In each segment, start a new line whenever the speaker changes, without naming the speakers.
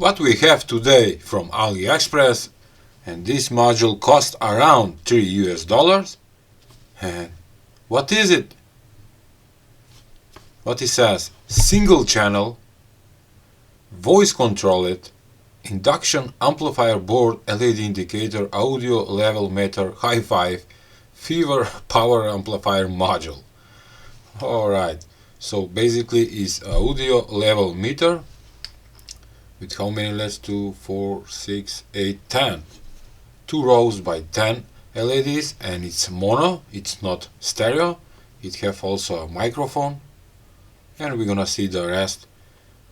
what we have today from Aliexpress, and this module cost around $3 US. And what is it? What it says: single channel, voice controlled, induction amplifier board, LED indicator, audio level meter, Hifi, fever power amplifier module. Alright, so basically it's audio level meter with how many LEDs? 2, 4, 6, 8, 10. 2 rows by 10 LEDs, and it's mono, it's not stereo. It have also a microphone, and we're gonna see the rest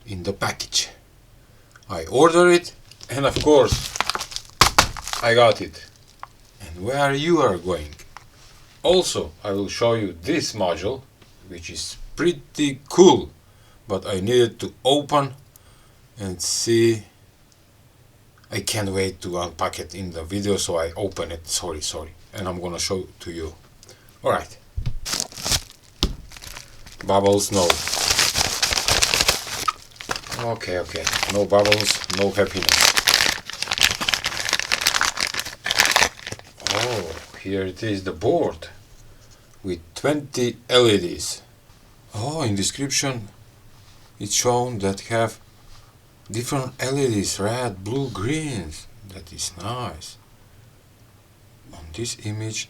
in the package. I ordered it, and of course I got it. And where you are going? Also, I will show you this module, which is pretty cool, but I needed to open and see. I can't wait to unpack it in the video, so I open it. Sorry, and I'm gonna show it to you. Alright. Bubbles, no. Okay, no bubbles, no happiness. Oh, here it is, the board with 20 LEDs. Oh, in description it's shown that have different LEDs, red, blue, greens. That is nice. On this image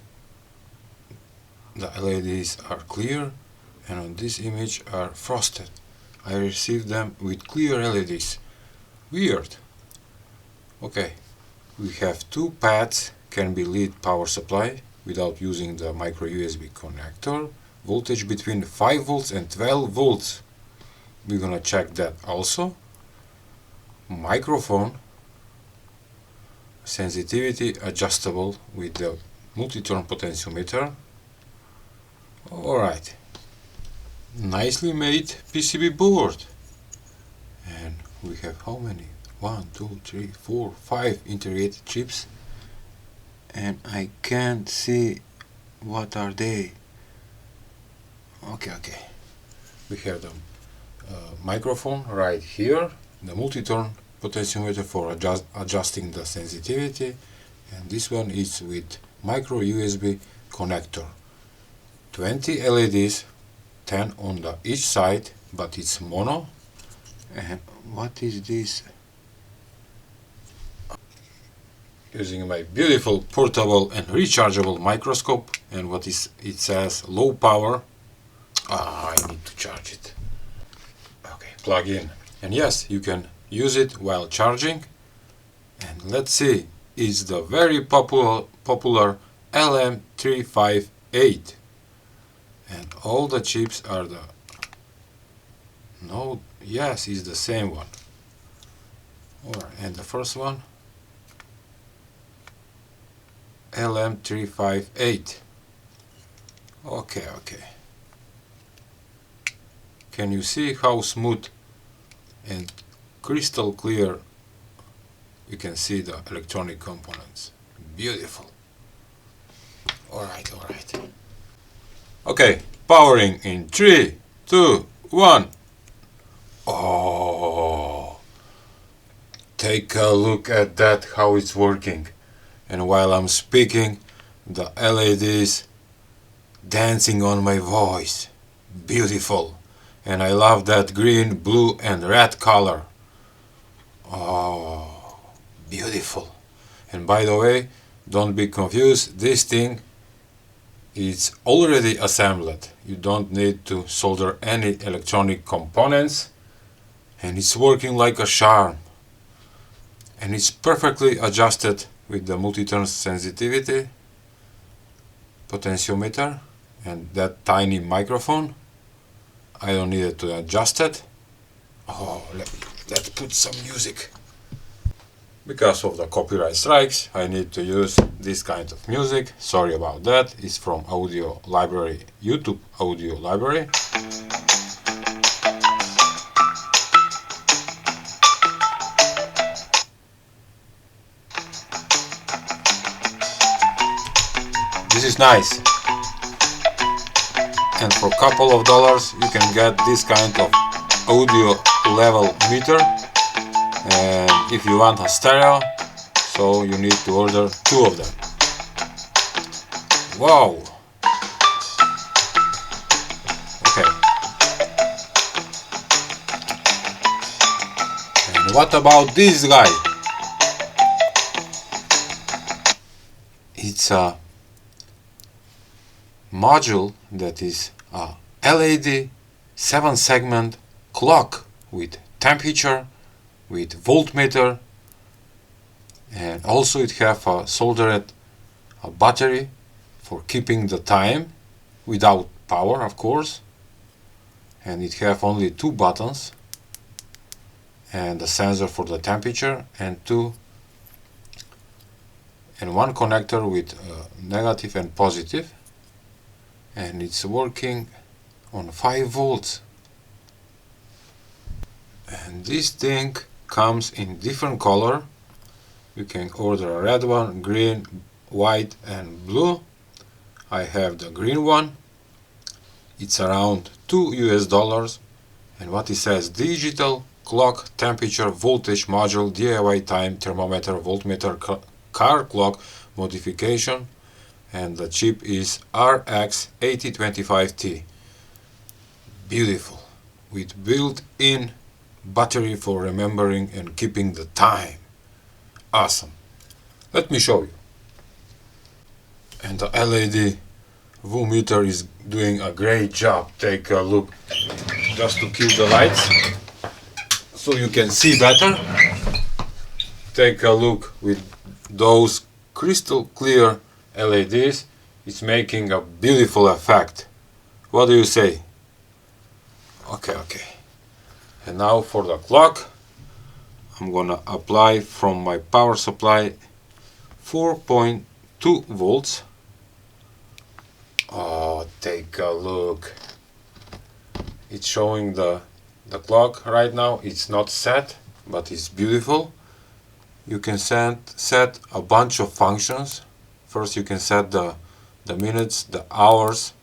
the LEDs are clear, and on this image are frosted. I received them with clear LEDs. Weird. Okay, we have 2 pads, can be lead power supply without using the micro USB connector. Voltage between 5 volts and 12 volts. We're gonna check that also. Microphone, sensitivity adjustable with the multi-turn potentiometer. Alright. Nicely made PCB board, and we have how many? 1, 2, 3, 4, 5 integrated chips, and I can't see what are they. Okay, we have the microphone right here, the multi-turn potentiometer for adjusting the sensitivity, and this one is with micro USB connector. 20 LEDs, 10 on the each side, but it's mono. And what is this? Using my beautiful portable and rechargeable microscope, and what is it says low power. I need to charge it. Okay, plug in. And yes, you can use it while charging. And let's see, it's the very popular LM358. And all the chips are the... No, yes, it's the same one. Alright, and the first one, LM358. Okay. Can you see how smooth and crystal clear you can see the electronic components? Beautiful. Alright. Okay, powering in 3, 2, 1. Oh, take a look at that, how it's working. And while I'm speaking, the LEDs dancing on my voice. Beautiful. And I love that green, blue and red color. Oh, beautiful. And by the way, don't be confused, this thing is already assembled. You don't need to solder any electronic components, and it's working like a charm. And it's perfectly adjusted with the multi-turn sensitivity potentiometer and that tiny microphone. I don't need to adjust it. Oh, let's put some music. Because of the copyright strikes, I need to use this kind of music. Sorry about that. It's from audio library, YouTube audio library. This is nice. And for a couple of dollars you can get this kind of audio level meter, and if you want a stereo, so you need to order 2 of them. Wow! Okay. And what about this guy? It's a module that is a LED 7-segment clock with temperature, with voltmeter, and also it have a soldered battery for keeping the time without power, of course, and it have only 2 buttons and a sensor for the temperature and 1 connector with negative and positive, and it's working on 5 volts. And this thing comes in different color. You can order a red one, green, white and blue. I have the green one. It's around $2 and what it says: digital clock, temperature, voltage module, DIY time, thermometer, voltmeter, car clock modification, and the chip is RX 8025T. Beautiful, with built-in battery for remembering and keeping the time. Awesome. Let me show you. And the LED meter is doing a great job. Take a look, just to kill the lights so you can see better. Take a look with those crystal clear LEDs. It's making a beautiful effect. What do you say? Okay. And now for the clock, I'm gonna apply from my power supply 4.2 volts. Oh, take a look. It's showing the clock right now. It's not set, but it's beautiful. You can set a bunch of functions. First you can set the minutes, the hours,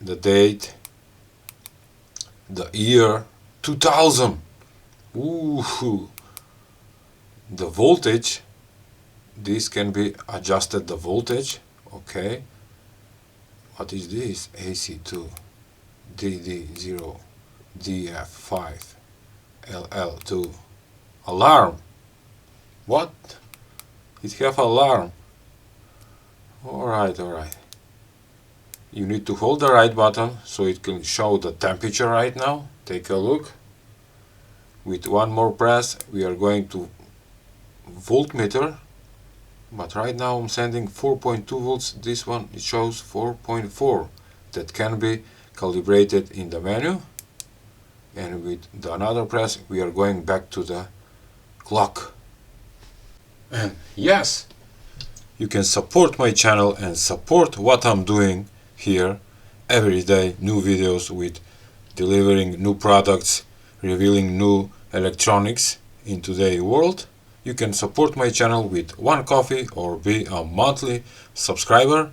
the date, the year, 2000. Ooh. The voltage, this can be adjusted, the voltage. Okay. What is this? AC2, DD0, DF5, LL2. Alarm. What? It have alarm. Alright. You need to hold the right button so it can show the temperature right now. Take a look. With one more press we are going to voltmeter, but right now I'm sending 4.2 volts. This one it shows 4.4. That can be calibrated in the menu, and with the another press we are going back to the clock. And yes, you can support my channel and support what I'm doing here every day. New videos with delivering new products, revealing new electronics in today's world. You can support my channel with 1 coffee or be a monthly subscriber.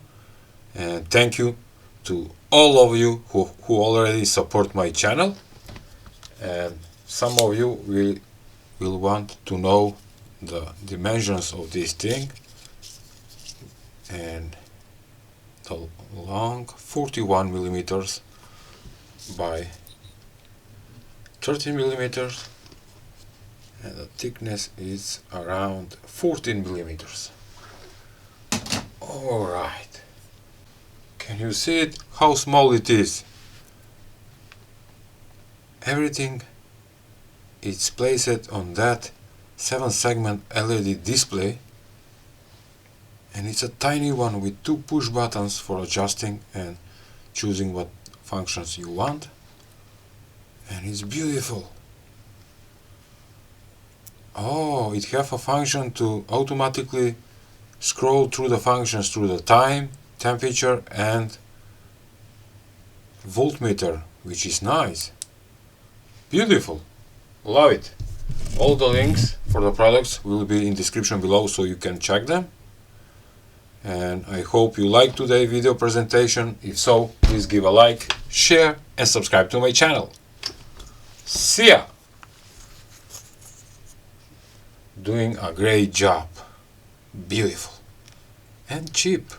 And thank you to all of you who already support my channel. And some of you will want to know the dimensions of this thing. And the long 41 millimeters by 30 millimeters, and the thickness is around 14 millimeters. Alright, can you see it? How small it is? Everything is placed on that 7-segment LED display, and it's a tiny one with 2 push buttons for adjusting and choosing what functions you want. And it's beautiful. Oh, it have a function to automatically scroll through the functions through the time, temperature and voltmeter, which is nice. Beautiful. Love it. All the links for the products will be in description below so you can check them. And I hope you liked today's video presentation. If so, please give a like, share and subscribe to my channel. See ya! doing a great job. Beautiful. And cheap.